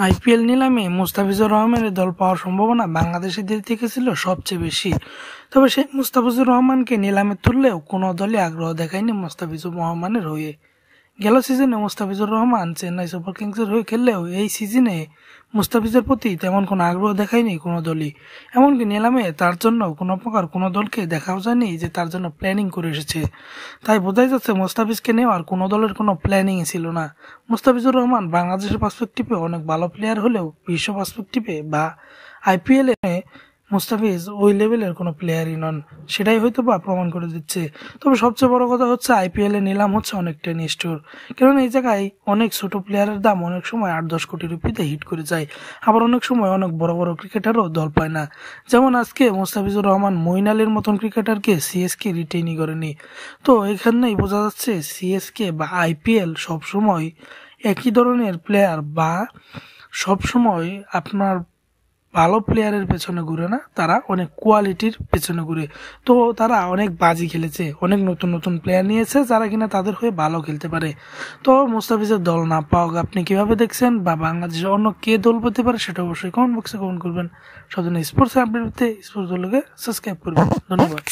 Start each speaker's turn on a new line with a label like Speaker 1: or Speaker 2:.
Speaker 1: IPL নিলামে মুস্তাফিজুর রহমানের দল পাওয়ার সম্ভাবনা বাংলাদেশিদের থেকে ছিল সবচেয়ে বেশি। তবে সেই মুস্তাফিজুর রহমানকে নিলামে তুললেও কোনো দলই আগ্রহ দেখায়নি মুস্তাফিজুর রহমানের হয়ে। গেল সিজনে মুস্তাফিজুর রহমান চেন্নাই সুপার কিংসের হয়ে খেললেও এই সিজনে মুস্তাফিজের প্রতি তেমন কোনো আগ্রহ দেখায়নি কোনো দলই। এমনকি নিলামে তার জন্য কোনো প্রকার কোনো দলকে দেখাও যায়নি যে তার জন্য প্ল্যানিং করে এসেছে। তাই বোঝাই যাচ্ছে মুস্তাফিজকে নেওয়ার কোনো দলের কোনো প্ল্যানিংই ছিল না। মুস্তাফিজুর রহমান বাংলাদেশের পার্সপেক্টিভে অনেক ভালো প্লেয়ার হলেও বিশ্ব পার্সপেক্টিভে বা আইপিএলে মুস্তাফিজ ওই লেভেলের কোনো প্লেয়ারই নন, সেটাই হয়তো বা প্রমাণ করে দিচ্ছে। তবে সবচেয়ে বড় কথা হচ্ছে আইপিএল এ নিলাম হচ্ছে অনেকটাই নিষ্ঠুর, কারণ এই জায়গায় অনেক ছোট প্লেয়ারের দাম অনেক সময় 8-10 কোটি রুপিতে হিট করে যায়, আবার অনেক সময় অনেক বড় বড় ক্রিকেটারও দল পায় না। যেমন আজকে মুস্তাফিজুর রহমান মঈন আলীর মতন ক্রিকেটারকে সিএসকে রিটেইনই করেনি। তো এখানেই বোঝা যাচ্ছে সিএসকে বা আইপিএল সবসময় একই ধরনের প্লেয়ার বা সবসময় আপনার ভালো প্লেয়ারের পেছনে ঘুরে না, তারা অনেক কোয়ালিটির পেছনে ঘুরে। তো তারা অনেক বাজি খেলেছে, অনেক নতুন নতুন প্লেয়ার নিয়েছে যারা কিনা তাদের হয়ে ভালো খেলতে পারে। তো মুস্তাফিজের দল না পাওয়া আপনি কিভাবে দেখছেন, বা বাংলাদেশে অন্য কে দল পেতে পারে সেটা অবশ্যই কমেন্ট বক্সে কমেন্ট করবেন। সব স্পোর্টস আপডেট পেতে স্পোর্টস দলকে সাবস্ক্রাইব করবেন। ধন্যবাদ।